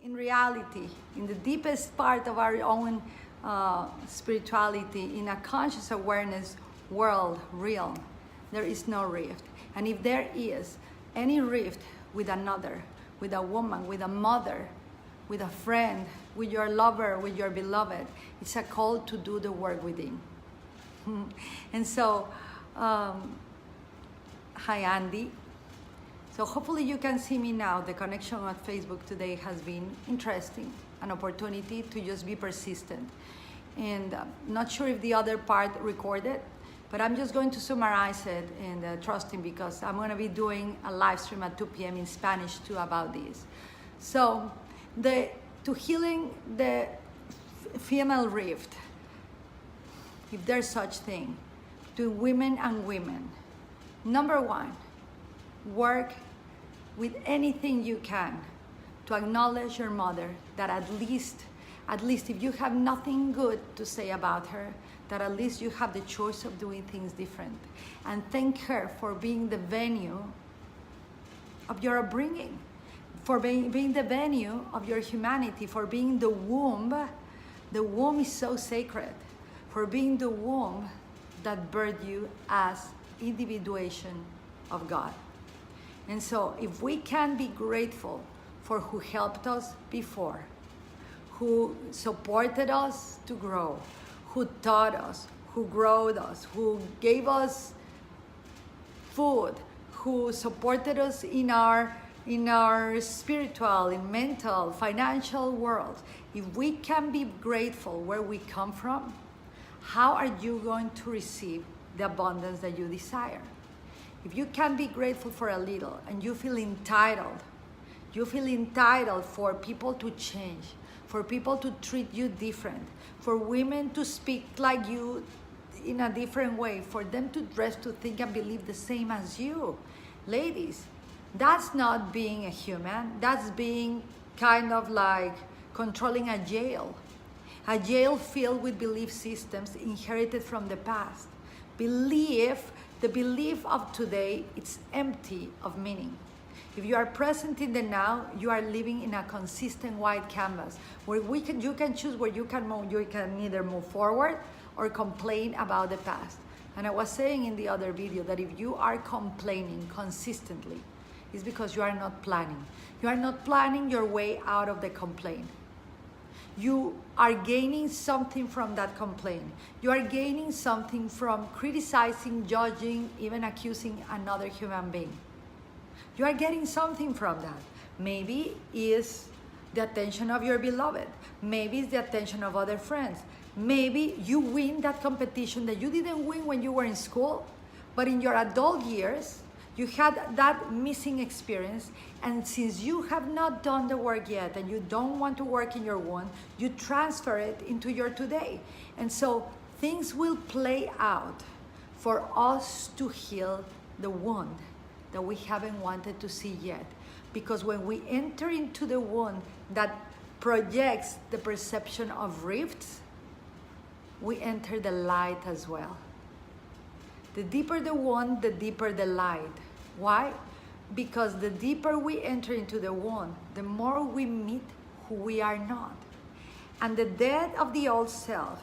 in reality, in the deepest part of our own spirituality, in a conscious awareness world, realm, there is no rift. And if there is any rift with another, with a woman, with a mother, with a friend, with your lover, with your beloved, it's a call to do the work within. And so, hi Andy. So hopefully you can see me now. The connection on Facebook today has been interesting, an opportunity to just be persistent. And not sure if the other part recorded, but I'm just going to summarize it and trusting, because I'm going to be doing a live stream at 2 p.m. in Spanish too about this. So to healing the female rift, if there's such thing, to women and women, number one, work with anything you can to acknowledge your mother, that at least if you have nothing good to say about her, that at least you have the choice of doing things different. And thank her for being the venue of your upbringing, for being the venue of your humanity, for being the womb. The womb is so sacred, for being the womb that birthed you as individuation of God. And so if we can be grateful for who helped us before, who supported us to grow, who taught us, who growed us, who gave us food, who supported us in our spiritual, in mental, financial world, if we can be grateful where we come from, how are you going to receive the abundance that you desire? If you can be grateful for a little and you feel entitled for people to change, for people to treat you different, for women to speak like you in a different way, for them to dress, to think and believe the same as you. Ladies, that's not being a human, that's being kind of like controlling a jail filled with belief systems inherited from the past. The belief of today, it's empty of meaning. If you are present in the now, you are living in a consistent white canvas where you can choose where you can move. You can either move forward or complain about the past. And I was saying in the other video that if you are complaining consistently, it's because you are not planning. You are not planning your way out of the complaint. You are gaining something from that complaint. You are gaining something from criticizing, judging, even accusing another human being. You are getting something from that. Maybe it's the attention of your beloved. Maybe it's the attention of other friends. Maybe you win that competition that you didn't win when you were in school, but in your adult years, you had that missing experience, and since you have not done the work yet and you don't want to work in your wound, you transfer it into your today. And so things will play out for us to heal the wound that we haven't wanted to see yet. Because when we enter into the wound that projects the perception of rifts, we enter the light as well. The deeper the wound, the deeper the light. Why? Because the deeper we enter into the wound, the more we meet who we are not. And the death of the old self,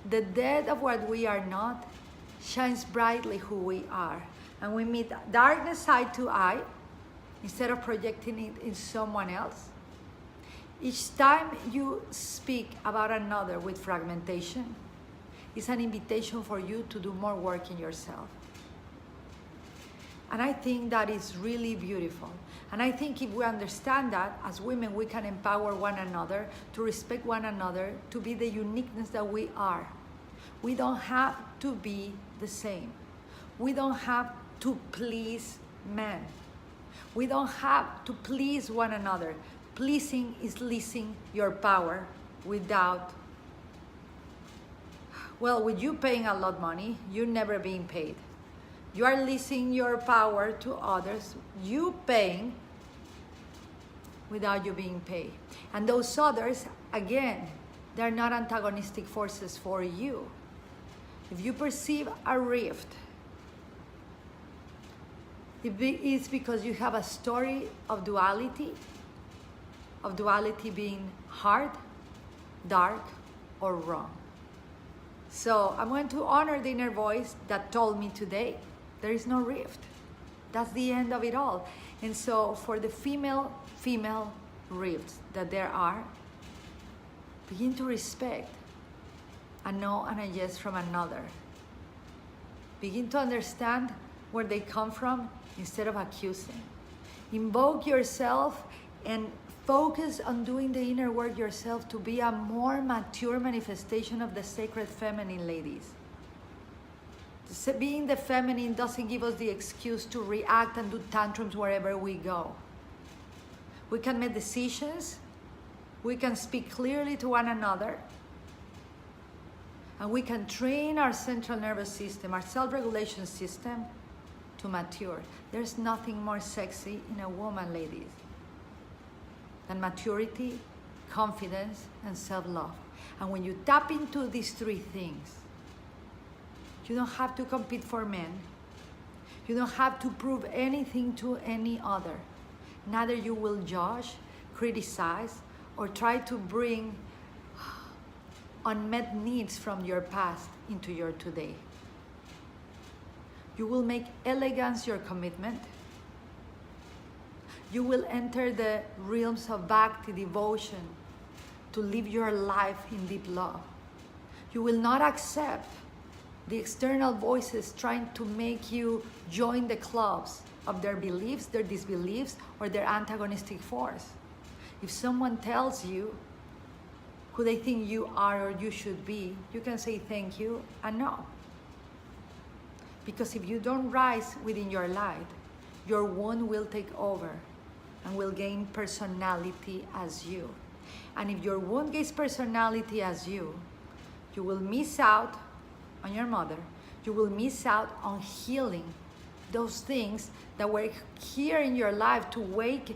the death of what we are not, shines brightly who we are. And we meet darkness eye to eye instead of projecting it in someone else. Each time you speak about another with fragmentation, it's an invitation for you to do more work in yourself. And I think that is really beautiful. And I think if we understand that, as women, we can empower one another, to respect one another, to be the uniqueness that we are. We don't have to be the same. We don't have to please men. We don't have to please one another. Pleasing is leasing your power with you paying a lot of money, you're never being paid. You are leasing your power to others, you paying without you being paid. And those others, again, they're not antagonistic forces for you. If you perceive a rift, it's because you have a story of duality of duality being hard, dark, or wrong. So I'm going to honor the inner voice that told me today there is no rift. That's the end of it all. And so for the female rifts that there are, begin to respect a no and a yes from another. Begin to understand where they come from instead of accusing. Invoke yourself and focus on doing the inner work yourself to be a more mature manifestation of the sacred feminine, ladies. Being the feminine doesn't give us the excuse to react and do tantrums wherever we go. We can make decisions, we can speak clearly to one another, and we can train our central nervous system, our self-regulation system, to mature. There's nothing more sexy in a woman, ladies, than maturity, confidence, and self-love. And when you tap into these three things, you don't have to compete for men. You don't have to prove anything to any other. Neither you will judge, criticize, or try to bring unmet needs from your past into your today. You will make elegance your commitment. You will enter the realms of bhakti, devotion, to live your life in deep love. You will not accept the external voices trying to make you join the clubs of their beliefs, their disbeliefs, or their antagonistic force. If someone tells you who they think you are or you should be, you can say thank you and no. Because if you don't rise within your light, your wound will take over and will gain personality as you. And if your wound gains personality as you will miss out on your mother. You will miss out on healing those things that were here in your life to wake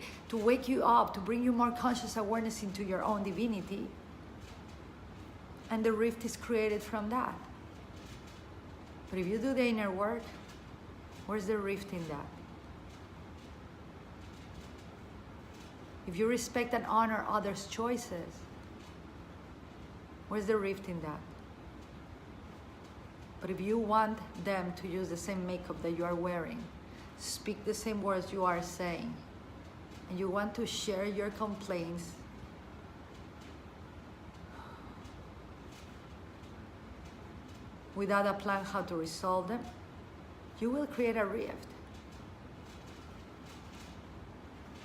you up, to bring you more conscious awareness into your own divinity. And the rift is created from that. But if you do the inner work, where's the rift in that? If you respect and honor others' choices, where's the rift in that? But if you want them to use the same makeup that you are wearing, speak the same words you are saying, and you want to share your complaints, without a plan how to resolve them, you will create a rift.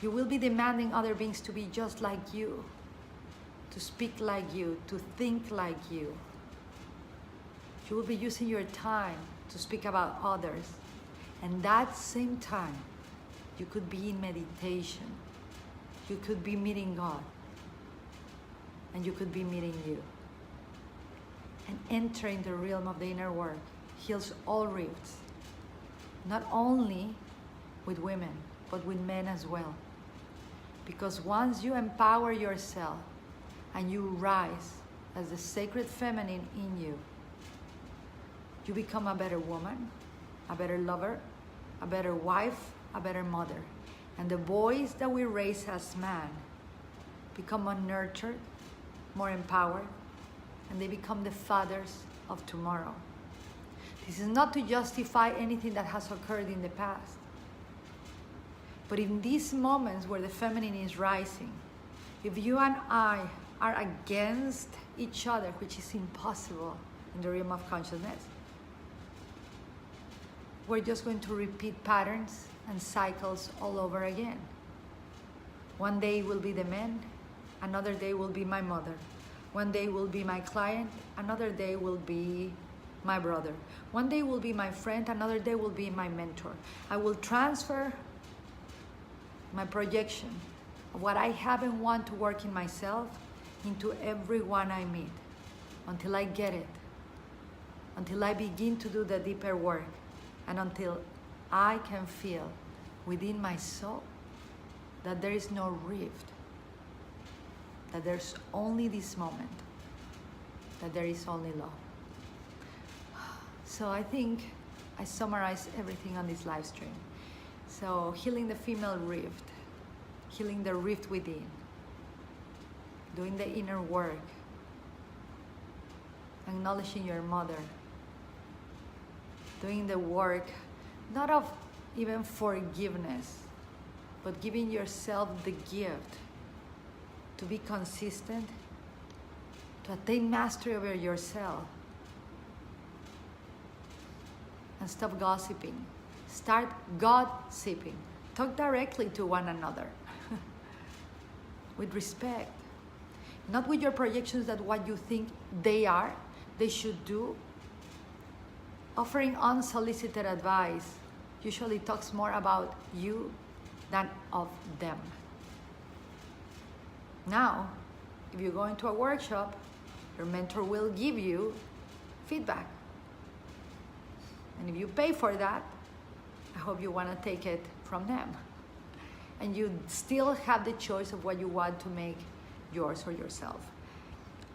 You will be demanding other beings to be just like you, to speak like you, to think like you. You will be using your time to speak about others. And that same time, you could be in meditation. You could be meeting God. And you could be meeting you. And entering the realm of the inner work heals all rifts. Not only with women, but with men as well. Because once you empower yourself and you rise as the sacred feminine in you, you become a better woman, a better lover, a better wife, a better mother. And the boys that we raise as men become more nurtured, more empowered, and they become the fathers of tomorrow. This is not to justify anything that has occurred in the past. But in these moments where the feminine is rising, if you and I are against each other, which is impossible in the realm of consciousness, we're just going to repeat patterns and cycles all over again. One day will be the man, another day will be my mother. One day will be my client, another day will be my brother. One day will be my friend, another day will be my mentor. I will transfer my projection of what I have and want to work in myself into everyone I meet until I get it, until I begin to do the deeper work, and until I can feel within my soul that there is no rift, that there's only this moment, that there is only love. So I think I summarized everything on this live stream. So healing the female rift, healing the rift within, doing the inner work, acknowledging your mother, doing the work, not of even forgiveness, but giving yourself the gift to be consistent, to attain mastery over yourself, and stop gossiping. Start gossiping. Talk directly to one another with respect, not with your projections that what you think they should do. Offering unsolicited advice usually talks more about you than of them. Now, if you go into a workshop, your mentor will give you feedback. And if you pay for that, I hope you want to take it from them. And you still have the choice of what you want to make yours or yourself.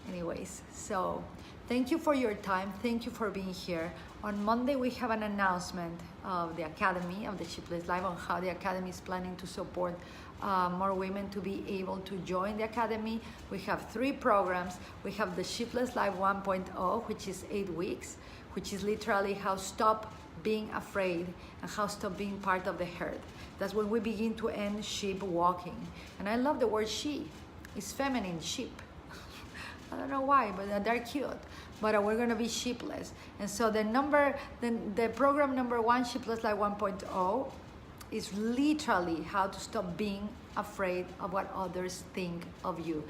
Anyways, so thank you for your time. Thank you for being here. On Monday, we have an announcement of the Academy, of the Sheepless Life, on how the Academy is planning to support more women to be able to join the Academy. We have 3 programs. We have the Sheepless Life 1.0, which is 8 weeks, which is literally how stop being afraid and how stop being part of the herd. That's when we begin to end sheep walking. And I love the word she. It's feminine, sheep. I don't know why, but they're cute. But we're gonna be sheepless. And so the program number 1, Sheepless Life 1.0, is literally how to stop being afraid of what others think of you.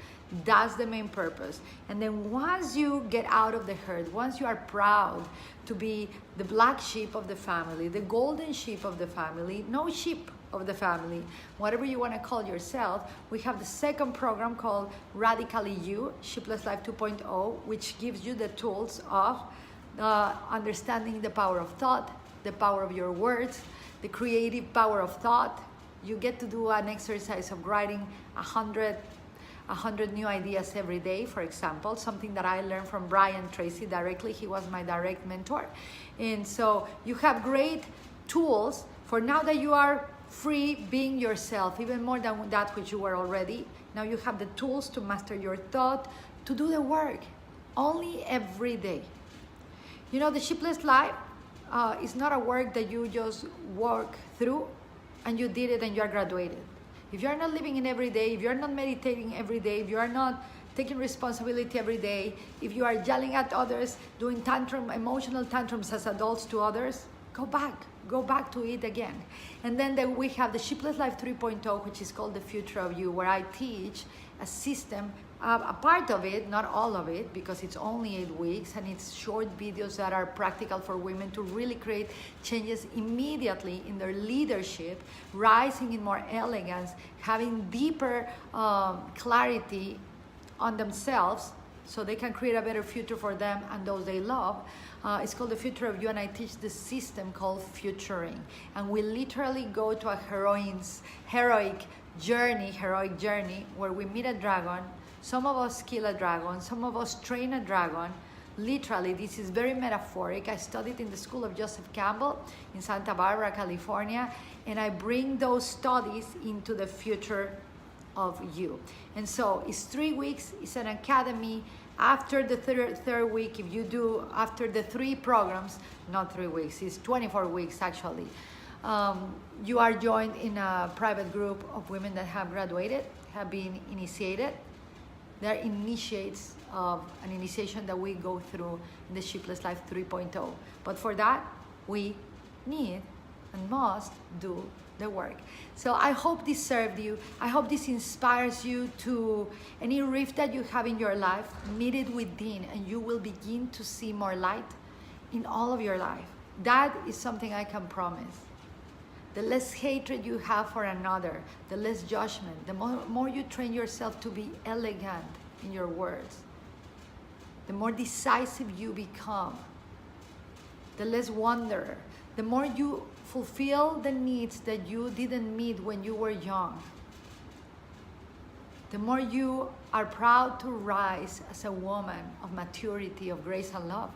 That's the main purpose. And then once you get out of the herd, once you are proud to be the black sheep of the family, the golden sheep of the family, no sheep of the family, whatever you want to call yourself, we have the second program called Radically You, Sheepless Life 2.0, which gives you the tools of understanding the power of thought, the power of your words, the creative power of thought. You get to do an exercise of writing 100 new ideas every day, for example, something that I learned from Brian Tracy directly. He was my direct mentor. And so you have great tools for now that you are free being yourself, even more than that which you were already. Now you have the tools to master your thought, to do the work, only every day. You know, the Sheepless Life is not a work that you just work through and you did it and you are graduated. If you are not living in every day, if you are not meditating every day, if you are not taking responsibility every day, if you are yelling at others, doing emotional tantrums as adults to others, go back to it again. And then we have the Sheepless Life 3.0, which is called the Future of You, where I teach a system, a part of it, not all of it, because it's only 8 weeks and it's short videos that are practical for women to really create changes immediately in their leadership, rising in more elegance, having deeper clarity on themselves so they can create a better future for them and those they love. It's called the Future of You, and I teach the system called Futuring. And we literally go to a heroic journey where we meet a dragon. Some of us kill a dragon, some of us train a dragon. Literally, this is very metaphoric. I studied in the School of Joseph Campbell in Santa Barbara, California, and I bring those studies into the Future of You. And so it's 3 weeks, it's an academy. After the third week, if you do, after the 3 programs, not 3 weeks, it's 24 weeks actually, you are joined in a private group of women that have graduated, have been initiated. They're initiates of an initiation that we go through in the Sheepless Life 3.0. But for that, we need and must do the work. So I hope this served you. I hope this inspires you to any rift that you have in your life, meet it within, and you will begin to see more light in all of your life. That is something I can promise. The less hatred you have for another, the less judgment, the more you train yourself to be elegant in your words, the more decisive you become, the less wanderer, the more you fulfill the needs that you didn't meet when you were young, the more you are proud to rise as a woman of maturity, of grace and love,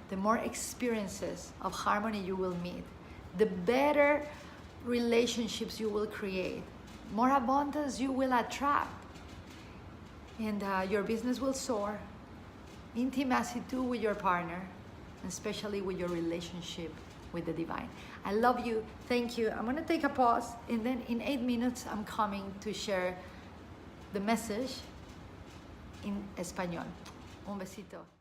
the more experiences of harmony you will meet, the better relationships you will create, more abundance you will attract. And your business will soar. Intimacy too with your partner, and especially with your relationship with the divine. I love you. Thank you. I'm going to take a pause, and then in 8 minutes, I'm coming to share the message in español. Un besito.